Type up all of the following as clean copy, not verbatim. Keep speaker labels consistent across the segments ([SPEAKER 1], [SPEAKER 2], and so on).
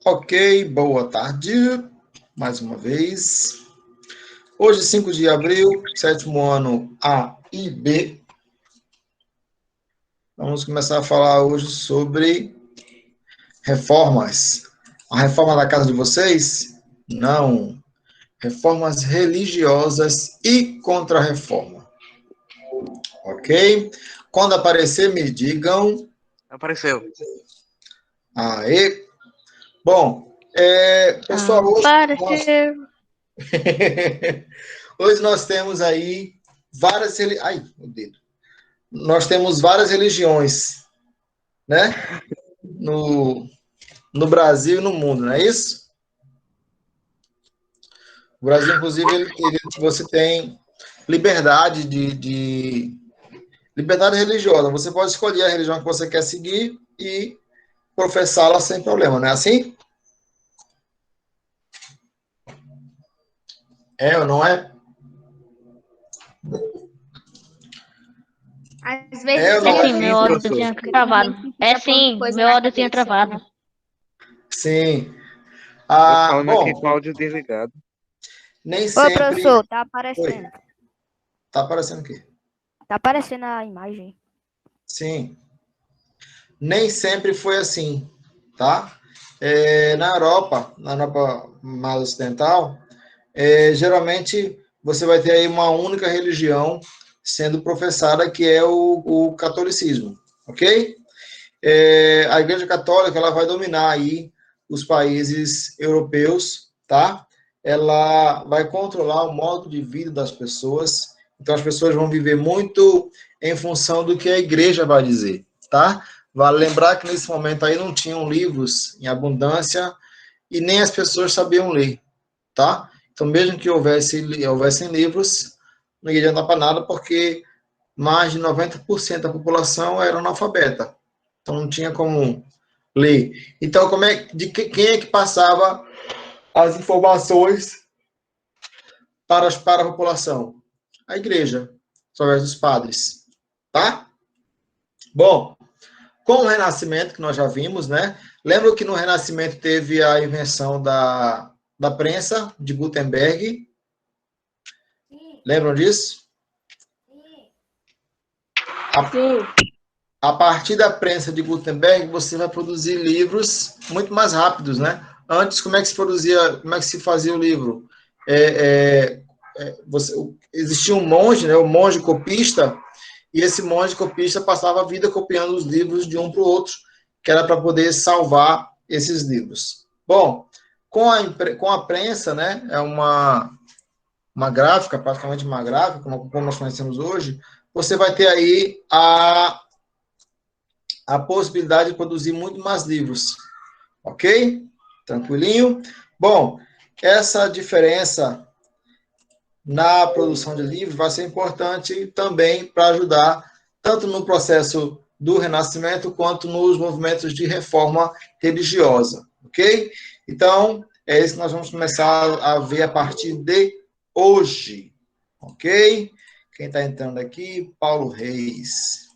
[SPEAKER 1] Ok, boa tarde, mais uma vez. Hoje, 5 de abril, sétimo ano A e B. Vamos começar a falar hoje sobre reformas. A reforma da casa de vocês? Não. Reformas religiosas e contra-reforma. Ok? Quando aparecer, me digam.
[SPEAKER 2] Apareceu.
[SPEAKER 1] Aê. Bom, pessoal,
[SPEAKER 3] Apareceu.
[SPEAKER 1] hoje nós temos aí várias... Ai, meu dedo. Nós temos várias religiões, né? No Brasil e no mundo, não é isso? O Brasil, inclusive, você tem liberdade liberdade religiosa. Você pode escolher a religião que você quer seguir e professá-la sem problema, não é assim? É ou não é?
[SPEAKER 3] Às vezes
[SPEAKER 1] não
[SPEAKER 3] é
[SPEAKER 1] é?
[SPEAKER 3] sim,
[SPEAKER 2] Sim,
[SPEAKER 3] meu áudio
[SPEAKER 2] professor.
[SPEAKER 3] tinha travado. É sim, meu áudio tinha travado.
[SPEAKER 1] Sim.
[SPEAKER 2] Tô falando aqui
[SPEAKER 1] Bom,
[SPEAKER 2] com o áudio desligado.
[SPEAKER 1] nem
[SPEAKER 4] Oi,
[SPEAKER 1] sempre...
[SPEAKER 4] professor, tá
[SPEAKER 1] Oi,
[SPEAKER 4] aparecendo.
[SPEAKER 1] tá aparecendo aqui.
[SPEAKER 4] Tá aparecendo a imagem.
[SPEAKER 1] Sim. Nem sempre foi assim, tá? Na Europa mais ocidental, geralmente você vai ter aí uma única religião sendo professada, que é o catolicismo, ok? A Igreja Católica ela vai dominar aí os países europeus, tá? Ela vai controlar o modo de vida das pessoas, então as pessoas vão viver muito em função do que a igreja vai dizer, tá? Vale lembrar que nesse momento aí não tinham livros em abundância e nem as pessoas sabiam ler, tá? Então, mesmo que houvessem livros, não ia adiantar para nada, porque mais de 90% da população era analfabeta. Então, não tinha como ler. Então, quem é que passava as informações para a população? A igreja, através dos padres, tá? Bom, com o Renascimento, que nós já vimos, né? Lembra que no Renascimento teve a invenção da prensa, de Gutenberg? Lembram disso? A partir da prensa de Gutenberg, você vai produzir livros muito mais rápidos, né? Antes, como é que se produzia, como é que se fazia o livro? Existia um monge, né? O monge copista, e esse monge copista passava a vida copiando os livros de um para o outro, que era para poder salvar esses livros. Bom, com a prensa, né? É uma gráfica, praticamente uma gráfica, como nós conhecemos hoje, você vai ter aí a possibilidade de produzir muito mais livros. Ok? Tranquilinho? Bom, essa diferença na produção de livros vai ser importante também para ajudar tanto no processo do Renascimento quanto nos movimentos de reforma religiosa. Ok? Então, é isso que nós vamos começar a ver a partir de hoje. Ok? Quem está entrando aqui? Paulo Reis.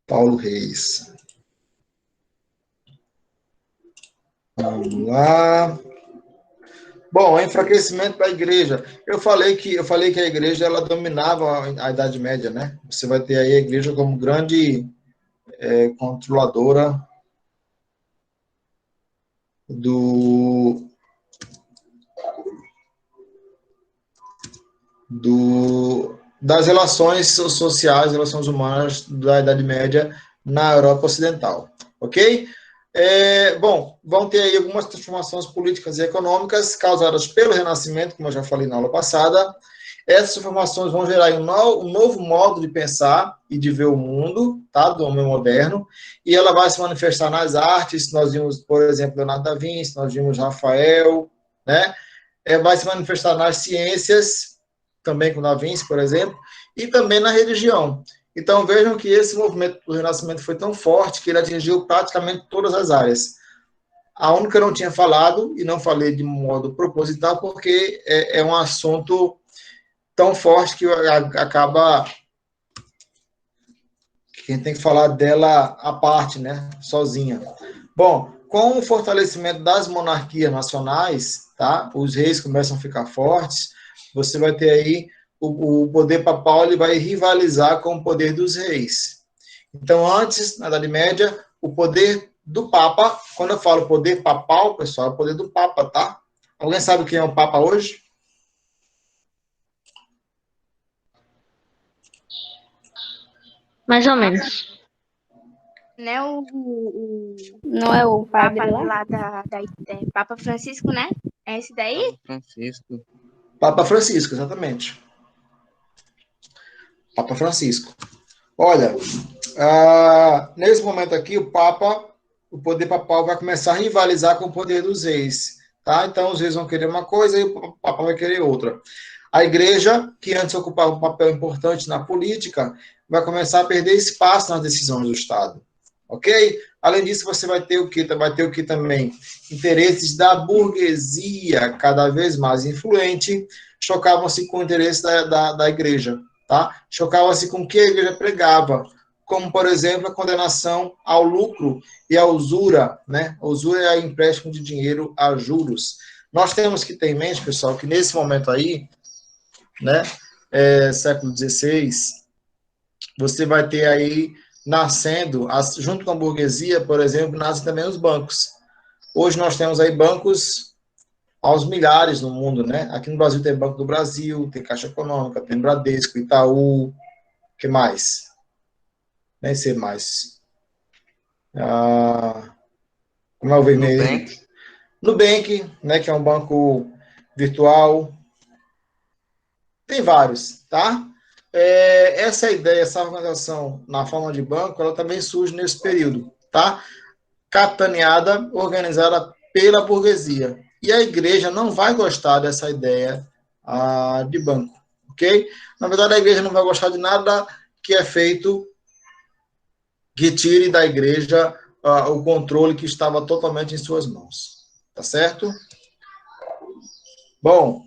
[SPEAKER 1] Paulo Reis. Vamos lá. Bom, enfraquecimento da igreja. Eu falei que a igreja ela dominava a Idade Média, né? Você vai ter aí a igreja como grande controladora das relações sociais, relações humanas da Idade Média na Europa Ocidental, ok? Bom, vão ter aí algumas transformações políticas e econômicas causadas pelo Renascimento, como eu já falei na aula passada. Essas transformações vão gerar um novo modo de pensar e de ver o mundo, tá? Do homem moderno, e ela vai se manifestar nas artes. Nós vimos, por exemplo, Leonardo da Vinci, nós vimos Rafael, né? Vai se manifestar nas ciências, também com Da Vinci, por exemplo, e também na religião. Então, vejam que esse movimento do Renascimento foi tão forte que ele atingiu praticamente todas as áreas. A única que eu não tinha falado, e não falei de modo proposital, porque é um assunto tão forte que acaba que a gente tem que falar dela à parte, né? Sozinha. Bom, com o fortalecimento das monarquias nacionais, tá? Os reis começam a ficar fortes, você vai ter aí o poder papal, ele vai rivalizar com o poder dos reis. Então, antes, na Idade Média, o poder do Papa, quando eu falo poder papal, pessoal, é o poder do Papa, tá? Alguém sabe quem é o Papa hoje?
[SPEAKER 3] Mais ou menos.
[SPEAKER 5] Né,
[SPEAKER 4] Não é o padre
[SPEAKER 5] Papa
[SPEAKER 4] lá?
[SPEAKER 5] lá Papa Francisco, né? É esse daí?
[SPEAKER 2] Francisco.
[SPEAKER 1] Papa Francisco, exatamente. Papa Francisco. Olha, nesse momento aqui, o poder papal vai começar a rivalizar com o poder dos reis, tá? Então, os reis vão querer uma coisa e o papa vai querer outra. A igreja, que antes ocupava um papel importante na política, vai começar a perder espaço nas decisões do Estado, ok? Além disso, você vai ter o que? Vai ter o que também? Interesses da burguesia cada vez mais influente, chocavam-se com o interesse da igreja, tá? Chocava-se com o que a igreja pregava, como, por exemplo, a condenação ao lucro e à usura, né? A usura é o empréstimo de dinheiro a juros. Nós temos que ter em mente, pessoal, que nesse momento aí, né, século XVI, você vai ter aí nascendo, junto com a burguesia, por exemplo, nascem também os bancos. Hoje nós temos aí bancos aos milhares no mundo, né? Aqui no Brasil tem Banco do Brasil, tem Caixa Econômica, tem Bradesco, Itaú, o que mais? Nem sei mais. Como é o vermelho? Nubank, né, que é um banco virtual. Tem vários, tá? Essa ideia, essa organização na forma de banco, ela também surge nesse período, tá? Capitaneada, organizada pela burguesia. E a igreja não vai gostar dessa ideia de banco, ok? Na verdade, a igreja não vai gostar de nada que é feito que tire da igreja o controle que estava totalmente em suas mãos. Tá certo? Bom,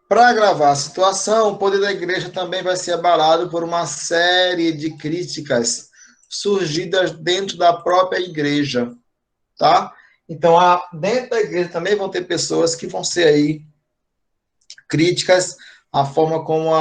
[SPEAKER 1] para agravar a situação, o poder da igreja também vai ser abalado por uma série de críticas surgidas dentro da própria igreja, tá? Então, dentro da igreja também vão ter pessoas que vão ser aí críticas à forma como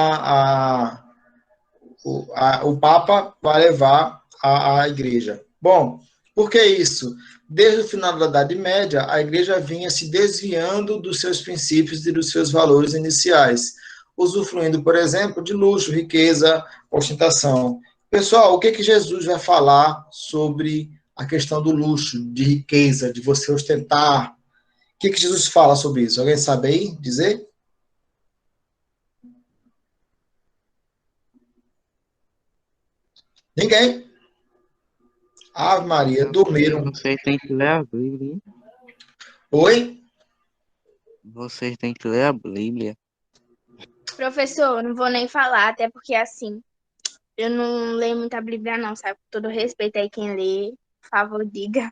[SPEAKER 1] o Papa vai levar a igreja. Bom, por que isso? Desde o final da Idade Média, a igreja vinha se desviando dos seus princípios e dos seus valores iniciais, usufruindo, por exemplo, de luxo, riqueza, ostentação. Pessoal, o que Jesus vai falar sobre a questão do luxo, de riqueza, de você ostentar? O que Jesus fala sobre isso? Alguém sabe aí dizer? Ninguém? Ave Maria, dormiram.
[SPEAKER 2] Vocês têm que ler a Bíblia.
[SPEAKER 1] Oi?
[SPEAKER 2] Vocês têm que ler a Bíblia.
[SPEAKER 5] Professor, eu não vou nem falar, até porque assim, eu não leio muita Bíblia não, sabe? Com todo respeito aí quem lê, por favor, diga.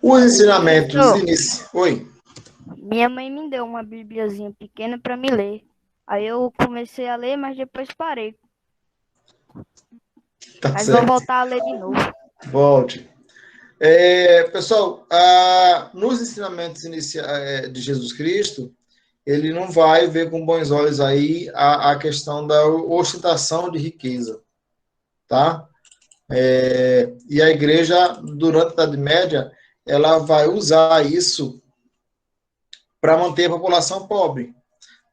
[SPEAKER 1] Os ensinamentos iniciais. Oi?
[SPEAKER 4] Minha mãe me deu uma bibliazinha pequena para me ler. Aí eu comecei a ler, mas depois parei.
[SPEAKER 1] Tá
[SPEAKER 4] Mas
[SPEAKER 1] certo.
[SPEAKER 4] vou voltar a ler de novo.
[SPEAKER 1] Volte. Pessoal, nos ensinamentos iniciais de Jesus Cristo, ele não vai ver com bons olhos aí a questão da ostentação de riqueza, tá? E a igreja, durante a Idade Média, ela vai usar isso para manter a população pobre,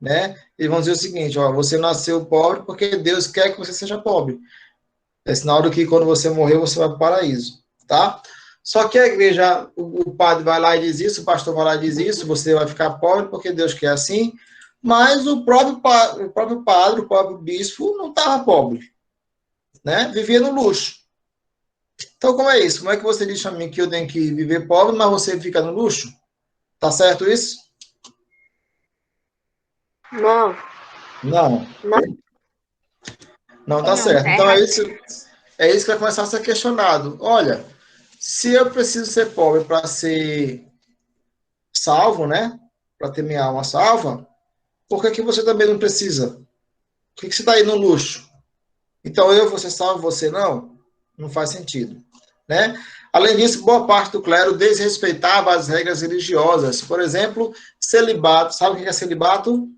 [SPEAKER 1] né? Eles vão dizer o seguinte, ó, você nasceu pobre porque Deus quer que você seja pobre. É sinal de que quando você morrer, você vai para o paraíso, tá? Só que a igreja, o padre vai lá e diz isso, o pastor vai lá e diz isso, você vai ficar pobre porque Deus quer assim, mas o próprio padre, o próprio bispo não estava pobre, né? Vivia no luxo. Então, como é isso? Como é que você diz a mim que eu tenho que viver pobre, mas você fica no luxo? Tá certo isso?
[SPEAKER 6] Não.
[SPEAKER 1] Não. Não tá
[SPEAKER 5] Não,
[SPEAKER 1] certo.
[SPEAKER 5] tá
[SPEAKER 1] Então
[SPEAKER 5] errado.
[SPEAKER 1] é isso que vai começar a ser questionado. Olha, se eu preciso ser pobre para ser salvo, né? Para ter minha alma salva, por que que você também não precisa? Por que que você está aí no luxo? Então eu, você salvo, você não? Não faz sentido, né? Além disso, boa parte do clero desrespeitava as regras religiosas. Por exemplo, celibato. Sabe o que é celibato?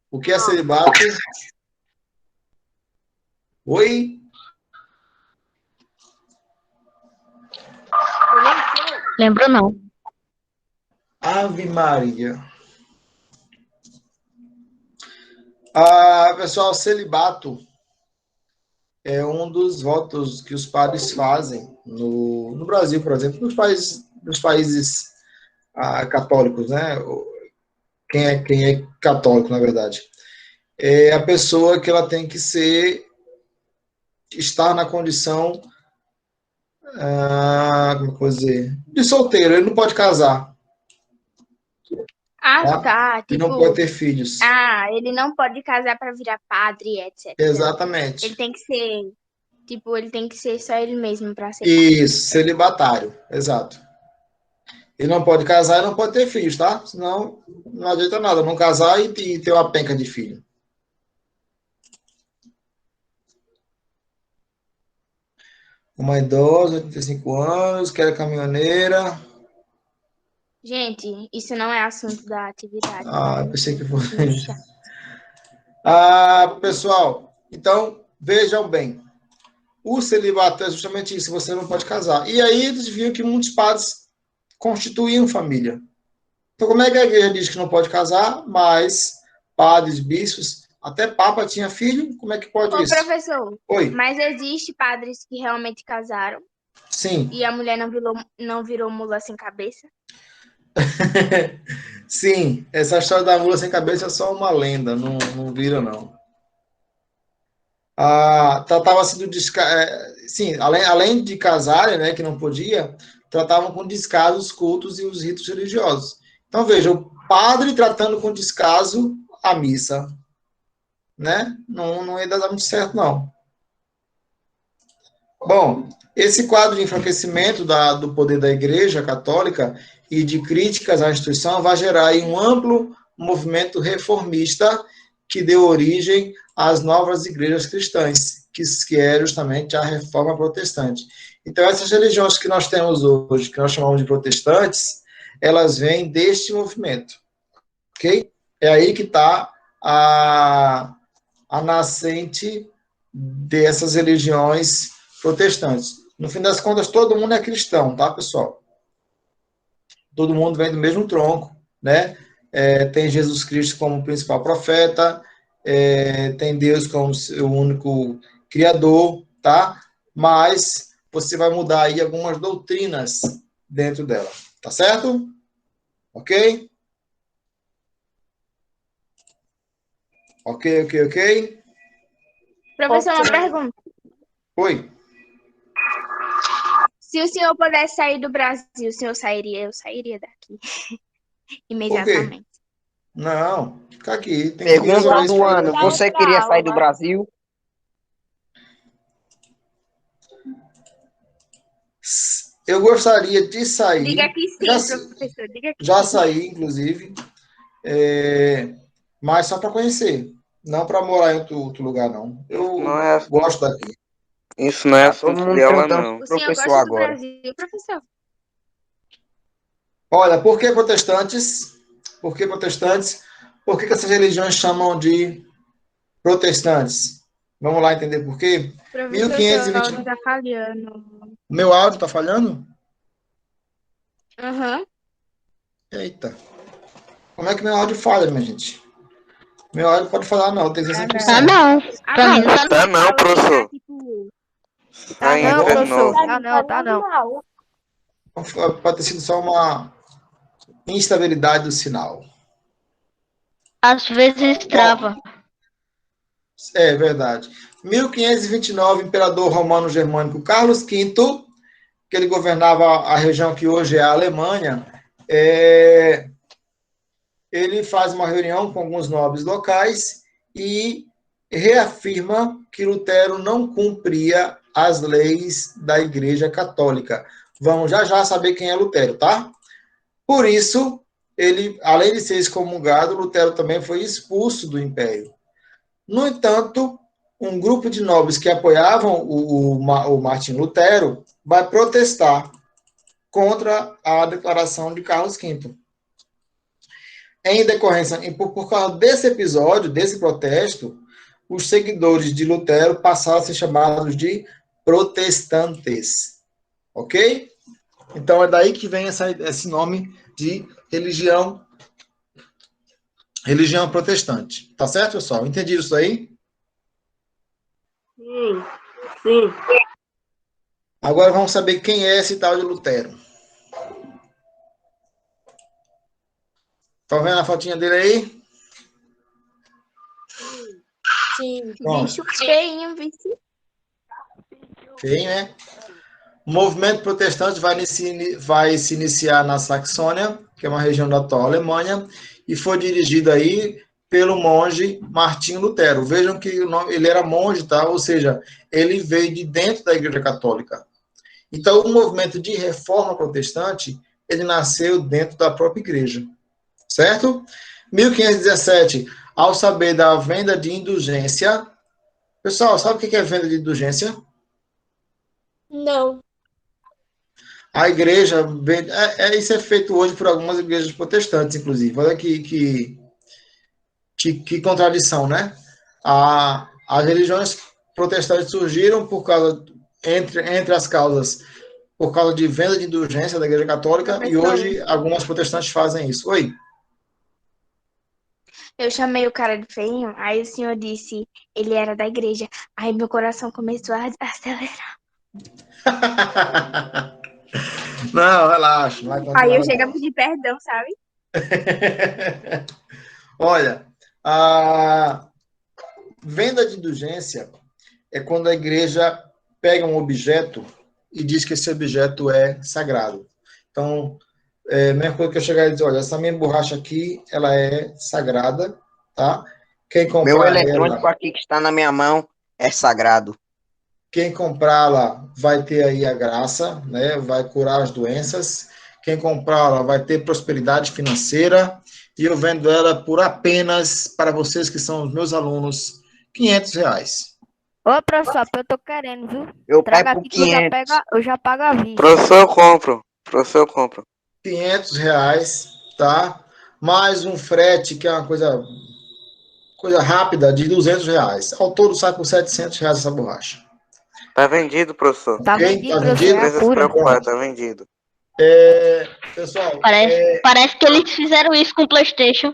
[SPEAKER 1] O que é celibato? Oi?
[SPEAKER 3] Lembro não.
[SPEAKER 1] Ave Maria. Pessoal, celibato é um dos votos que os padres fazem no Brasil, por exemplo, nos países católicos, né? Quem é católico, na verdade. É a pessoa que ela tem que estar na condição, como eu dizer, de solteiro, ele não pode casar,
[SPEAKER 5] Ah,
[SPEAKER 1] tá?
[SPEAKER 5] tá.
[SPEAKER 1] Ele não
[SPEAKER 5] Tipo,
[SPEAKER 1] pode ter filhos.
[SPEAKER 5] ele não pode casar para virar padre, etc.
[SPEAKER 1] Exatamente.
[SPEAKER 5] Ele tem que ser, tipo, ele tem que ser só ele mesmo para ser padre.
[SPEAKER 1] Isso, celibatário, exato. Ele não pode casar e não pode ter filhos, tá? Senão não adianta nada não casar e ter uma penca de filho. Uma idosa, 85 anos, que era caminhoneira.
[SPEAKER 5] Gente, isso não é assunto da atividade.
[SPEAKER 1] Pensei que fosse.
[SPEAKER 5] Puxa.
[SPEAKER 1] Pessoal, então, vejam bem. O celibato é justamente isso, você não pode casar. E aí eles viram que muitos padres constituíam família. Então, como é que a igreja diz que não pode casar, mas padres, bispos, até papa tinha filho? Como é que pode
[SPEAKER 5] Ô,
[SPEAKER 1] isso?
[SPEAKER 5] professor,
[SPEAKER 1] Oi.
[SPEAKER 5] mas existe padres que realmente casaram
[SPEAKER 1] Sim.
[SPEAKER 5] e a mulher não virou mula sem cabeça?
[SPEAKER 1] Sim, essa história da mula sem cabeça é só uma lenda, não vira, não. Tratava assim sim, além de casarem, né, que não podia, tratavam com descaso os cultos e os ritos religiosos. Então, veja, o padre tratando com descaso a missa, né? Não ia dar muito certo, não. Bom, esse quadro de enfraquecimento do poder da Igreja Católica e de críticas à instituição vai gerar aí um amplo movimento reformista que deu origem às novas igrejas cristãs, que é justamente a reforma protestante. Então, essas religiões que nós temos hoje, que nós chamamos de protestantes, elas vêm deste movimento, ok? É aí que está a nascente dessas religiões protestantes. No fim das contas, todo mundo é cristão, tá, pessoal? Todo mundo vem do mesmo tronco, né? Tem Jesus Cristo como principal profeta, tem Deus como o único criador, tá? Mas você vai mudar aí algumas doutrinas dentro dela, tá certo? Ok? Ok.
[SPEAKER 5] Professor, uma pergunta.
[SPEAKER 1] Oi.
[SPEAKER 5] Se o senhor pudesse sair do Brasil, o senhor sairia? Eu sairia daqui. Imediatamente.
[SPEAKER 1] Não, fica aqui. Tem que
[SPEAKER 6] Pergunta
[SPEAKER 1] resolver esse
[SPEAKER 6] do
[SPEAKER 1] problema
[SPEAKER 6] ano:
[SPEAKER 1] aqui.
[SPEAKER 6] você queria sair do Brasil?
[SPEAKER 1] Eu gostaria de sair.
[SPEAKER 5] Diga que sim, professor. Diga que
[SPEAKER 1] já
[SPEAKER 5] sim.
[SPEAKER 1] saí, inclusive, mas só para conhecer, não para morar em outro lugar, não. Eu
[SPEAKER 2] Não é,
[SPEAKER 1] gosto daqui.
[SPEAKER 2] isso não é
[SPEAKER 6] Tá todo
[SPEAKER 2] assunto
[SPEAKER 6] mundo
[SPEAKER 2] dela,
[SPEAKER 6] perguntando
[SPEAKER 2] não.
[SPEAKER 6] pro
[SPEAKER 5] O senhor
[SPEAKER 6] professor
[SPEAKER 5] gosta do
[SPEAKER 6] agora.
[SPEAKER 5] Brasil, professor?
[SPEAKER 1] Olha, por que protestantes? Por que protestantes? Por que essas religiões chamam de protestantes? Vamos lá entender por quê?
[SPEAKER 5] Professor,
[SPEAKER 1] 1520.
[SPEAKER 5] seu áudio tá falhando.
[SPEAKER 1] Meu áudio está falhando?
[SPEAKER 5] Aham.
[SPEAKER 1] Eita. Como é que meu áudio falha, minha gente? Meu áudio pode falar, não, tem que ser 100%.
[SPEAKER 3] Não. Pra mim não tá
[SPEAKER 2] Tá não, professor.
[SPEAKER 5] Tá
[SPEAKER 2] Aí,
[SPEAKER 4] Não,
[SPEAKER 2] de
[SPEAKER 4] professor.
[SPEAKER 2] novo.
[SPEAKER 4] Tá não.
[SPEAKER 1] Pode ter sido só uma instabilidade do sinal.
[SPEAKER 3] Às vezes trava.
[SPEAKER 1] É verdade. 1529, imperador romano germânico Carlos V, que ele governava a região que hoje é a Alemanha, ele faz uma reunião com alguns nobres locais e reafirma que Lutero não cumpria as leis da Igreja Católica. Vamos já saber quem é Lutero, tá? Por isso, ele, além de ser excomungado, Lutero também foi expulso do império. No entanto, um grupo de nobres que apoiavam o Martim Lutero vai protestar contra a declaração de Carlos V. Em decorrência, por causa desse episódio, desse protesto, os seguidores de Lutero passaram a ser chamados de protestantes. Ok? Então é daí que vem esse nome de religião protestante. Tá certo, pessoal? Entendido isso aí?
[SPEAKER 6] Sim, sim.
[SPEAKER 1] Agora vamos saber quem é esse tal de Lutero. Tá vendo a fotinha dele aí?
[SPEAKER 5] Sim,
[SPEAKER 1] Bom.
[SPEAKER 5] bicho feinho, vice.
[SPEAKER 1] Quem é? O movimento protestante vai se iniciar na Saxônia, que é uma região da atual Alemanha, e foi dirigido aí pelo monge Martim Lutero. Vejam que ele era monge, tá? Ou seja, ele veio de dentro da Igreja Católica. Então, o movimento de reforma protestante, ele nasceu dentro da própria igreja. Certo? 1517, ao saber da venda de indulgência. Pessoal, sabe o que é venda de indulgência?
[SPEAKER 5] Não.
[SPEAKER 1] A igreja, isso é feito hoje por algumas igrejas protestantes, inclusive. Olha que contradição, né? As religiões protestantes surgiram por causa, entre as causas, por causa de venda de indulgência da igreja católica, e hoje algumas protestantes fazem isso. Oi?
[SPEAKER 5] Eu chamei o cara de feinho, aí o senhor disse, ele era da igreja. Aí meu coração começou a acelerar.
[SPEAKER 1] Não, relaxa. Não vai acontecer
[SPEAKER 5] Aí eu
[SPEAKER 1] nada,
[SPEAKER 5] chego a
[SPEAKER 1] não.
[SPEAKER 5] pedir perdão, sabe?
[SPEAKER 1] Olha, a venda de indulgência é quando a igreja pega um objeto e diz que esse objeto é sagrado. Então, a mesma coisa que eu chegar e dizer, olha, essa minha borracha aqui, ela é sagrada, tá? Quem
[SPEAKER 2] Meu
[SPEAKER 1] comprar
[SPEAKER 2] eletrônico
[SPEAKER 1] ela,
[SPEAKER 2] aqui que está na minha mão é sagrado.
[SPEAKER 1] quem comprá-la vai ter aí a graça, né? Vai curar as doenças. Quem comprá-la vai ter prosperidade financeira. E eu vendo ela por apenas, para vocês que são os meus alunos, R$ 500.
[SPEAKER 4] Ô, professor, eu tô querendo, viu?
[SPEAKER 2] Eu
[SPEAKER 4] Traga
[SPEAKER 2] pego
[SPEAKER 4] aqui que eu já pago a vista.
[SPEAKER 2] Professor, eu compro. Professor, eu compro.
[SPEAKER 1] R$ 500, tá? Mais um frete, que é uma coisa rápida, de R$ 200. Ao todo sai por R$ 700 essa borracha.
[SPEAKER 2] Tá vendido, professor.
[SPEAKER 4] Tá
[SPEAKER 1] Ok?
[SPEAKER 4] vendido,
[SPEAKER 1] Tá
[SPEAKER 4] professor,
[SPEAKER 1] vendido?
[SPEAKER 4] é a
[SPEAKER 2] Precisa se
[SPEAKER 4] cura.
[SPEAKER 2] preocupar, tá vendido.
[SPEAKER 1] Pessoal,
[SPEAKER 3] Parece que eles fizeram isso com o PlayStation.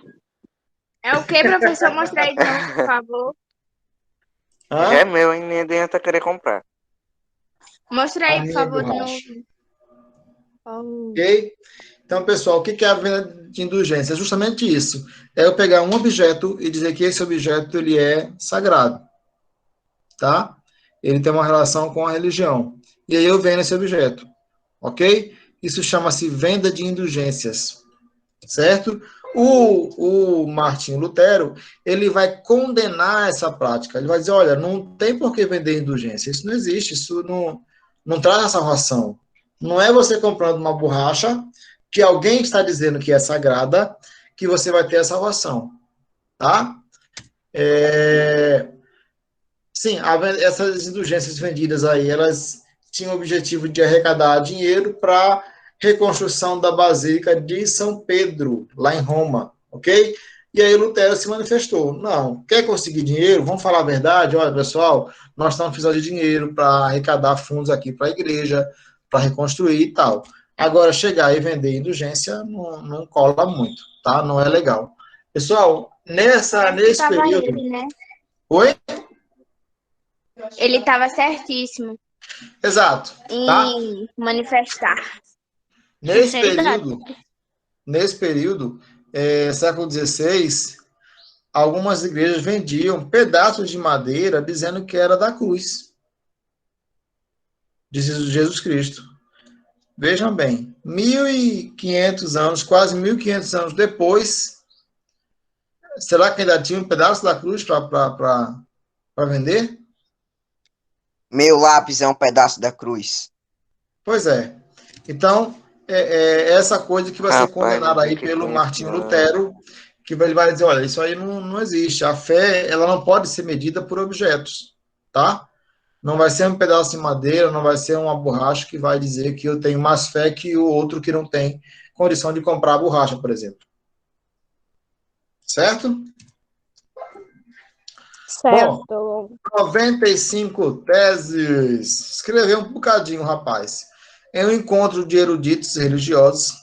[SPEAKER 5] É o que, professor? Mostra aí de novo, por favor.
[SPEAKER 2] Já é meu, hein? Nem adianta querer comprar.
[SPEAKER 5] Mostra
[SPEAKER 1] a
[SPEAKER 5] aí, por
[SPEAKER 1] minha
[SPEAKER 5] favor, de
[SPEAKER 1] borracha.
[SPEAKER 5] novo. Oh.
[SPEAKER 1] Ok? Então, pessoal, o que é a venda de indulgência? É justamente isso. É eu pegar um objeto e dizer que esse objeto ele é sagrado. Tá? Ele tem uma relação com a religião. E aí eu vendo esse objeto. Ok? Isso chama-se venda de indulgências. Certo? O Martinho Lutero, ele vai condenar essa prática. Ele vai dizer, olha, não tem por que vender indulgência. Isso não existe. Isso não traz a salvação. Não é você comprando uma borracha que alguém está dizendo que é sagrada que você vai ter a salvação. Tá? Sim, essas indulgências vendidas aí, elas tinham o objetivo de arrecadar dinheiro para reconstrução da Basílica de São Pedro, lá em Roma, ok? E aí Lutero se manifestou. Não, quer conseguir dinheiro? Vamos falar a verdade? Olha, pessoal, nós estamos precisando de dinheiro para arrecadar fundos aqui para a igreja, para reconstruir e tal. Agora, chegar e vender indulgência não cola muito, tá? Não é legal. Pessoal, nesse período...
[SPEAKER 5] Ele, né?
[SPEAKER 1] Oi?
[SPEAKER 5] Ele estava certíssimo
[SPEAKER 1] Exato, tá?
[SPEAKER 5] em manifestar.
[SPEAKER 1] Nesse
[SPEAKER 3] Sinceridade.
[SPEAKER 1] período, século XVI, algumas igrejas vendiam pedaços de madeira dizendo que era da cruz de Jesus Cristo. Vejam bem, 1.500 anos, quase 1.500 anos depois, será que ainda tinha um pedaço da cruz para vender?
[SPEAKER 2] Meu lápis é um pedaço da cruz.
[SPEAKER 1] Pois é. Então, essa coisa que vai ser
[SPEAKER 2] Rapaz,
[SPEAKER 1] condenada
[SPEAKER 2] não
[SPEAKER 1] aí
[SPEAKER 2] fique
[SPEAKER 1] pelo
[SPEAKER 2] com isso,
[SPEAKER 1] Martinho
[SPEAKER 2] não.
[SPEAKER 1] Lutero, que ele vai dizer, olha, isso aí não existe. A fé, ela não pode ser medida por objetos, tá? Não vai ser um pedaço de madeira, não vai ser uma borracha que vai dizer que eu tenho mais fé que o outro que não tem condição de comprar a borracha, por exemplo. Certo? Bom,
[SPEAKER 5] Certo.
[SPEAKER 1] 95 teses. Escreveu um bocadinho, rapaz. Em um encontro de eruditos religiosos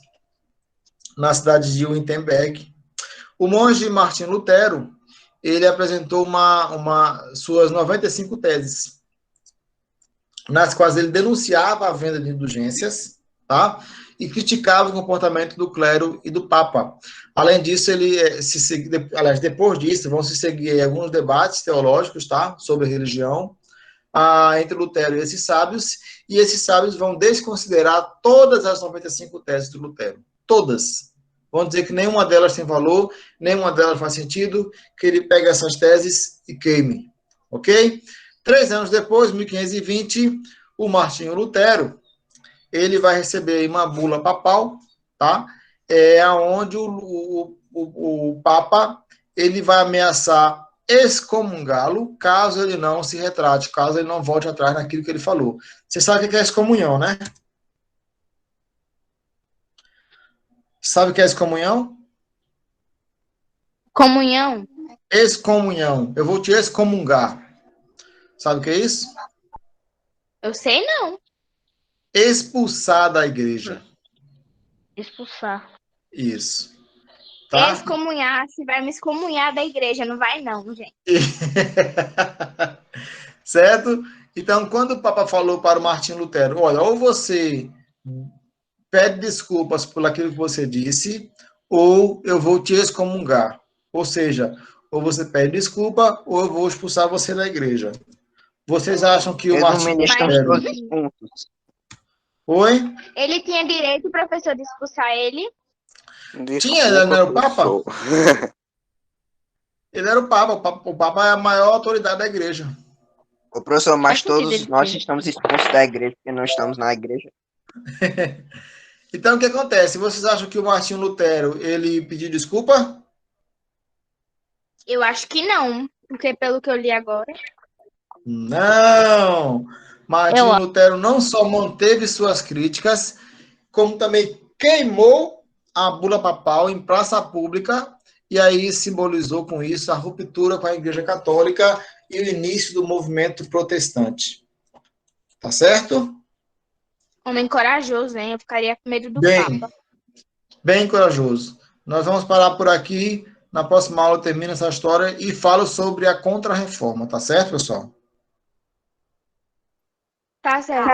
[SPEAKER 1] na cidade de Wittenberg, o monge Martim Lutero, ele apresentou suas 95 teses, nas quais ele denunciava a venda de indulgências, tá? E criticava o comportamento do clero e do papa. Além disso, depois disso, vão se seguir alguns debates teológicos, tá? Sobre religião, entre Lutero e esses sábios vão desconsiderar todas as 95 teses do Lutero. Todas. Vão dizer que nenhuma delas tem valor, nenhuma delas faz sentido, que ele pega essas teses e queime. Ok? 3 anos depois, 1520, o Martinho Lutero, ele vai receber uma bula papal, tá? Onde o Papa ele vai ameaçar excomungá-lo caso ele não se retrate, caso ele não volte atrás naquilo que ele falou. Você sabe o que é excomunhão, né? Sabe o que é excomunhão?
[SPEAKER 5] Comunhão?
[SPEAKER 1] Excomunhão. Eu vou te excomungar. Sabe o que é isso?
[SPEAKER 5] Eu sei não.
[SPEAKER 1] Expulsar da igreja.
[SPEAKER 3] Expulsar.
[SPEAKER 1] Isso. Tá?
[SPEAKER 5] Excomunhar, se vai me excomunhar da igreja, não vai não, gente.
[SPEAKER 1] Certo? Então, quando o Papa falou para o Martinho Lutero, olha, ou você pede desculpas por aquilo que você disse, ou eu vou te excomungar. Ou seja, ou você pede desculpa, ou eu vou expulsar você da igreja. Vocês acham que o Martinho Lutero...
[SPEAKER 2] todos os pontos.
[SPEAKER 1] Oi?
[SPEAKER 5] Ele tinha direito, professor, de expulsar ele?
[SPEAKER 1] Tinha, ele não era o Papa? Ele era o Papa. O Papa é a maior autoridade da igreja.
[SPEAKER 6] Ô, professor, mas
[SPEAKER 3] Faz sentido
[SPEAKER 6] todos
[SPEAKER 3] ele
[SPEAKER 6] nós
[SPEAKER 3] ter.
[SPEAKER 6] estamos expulsos da igreja porque não estamos na igreja.
[SPEAKER 1] Então, o que acontece? Vocês acham que o Martinho Lutero, ele pediu desculpa?
[SPEAKER 5] Eu acho que não, porque pelo que eu li agora.
[SPEAKER 1] Não! Martinho
[SPEAKER 3] Eu-
[SPEAKER 1] Lutero não só manteve suas críticas, como também queimou a bula papal em praça pública, e aí simbolizou com isso a ruptura com a Igreja Católica e o início do movimento protestante. Tá certo?
[SPEAKER 5] Homem corajoso, hein? Eu ficaria com medo do
[SPEAKER 1] Bem,
[SPEAKER 5] Papa.
[SPEAKER 1] bem corajoso. Nós vamos parar por aqui. Na próxima aula eu termino essa história e falo sobre a Contra-Reforma, tá certo, pessoal?
[SPEAKER 5] Tá certo.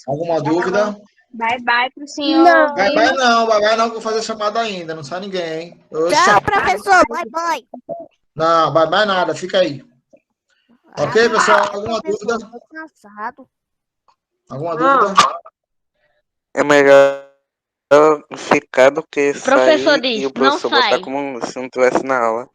[SPEAKER 1] Alguma dúvida?
[SPEAKER 5] Bye bye pro senhor.
[SPEAKER 1] Bye bye não, que eu vou fazer chamada ainda, não sai ninguém, hein?
[SPEAKER 7] Tchau, professor. Bye, bye.
[SPEAKER 1] Não, bye bye nada, fica aí. Ok, pessoal? Alguma dúvida?
[SPEAKER 7] Tô cansado.
[SPEAKER 1] Alguma dúvida?
[SPEAKER 2] É melhor ficar do que
[SPEAKER 3] Professor
[SPEAKER 2] sair
[SPEAKER 3] diz,
[SPEAKER 2] e o
[SPEAKER 3] não
[SPEAKER 2] professor
[SPEAKER 3] sai.
[SPEAKER 2] botar como se não estivesse na aula.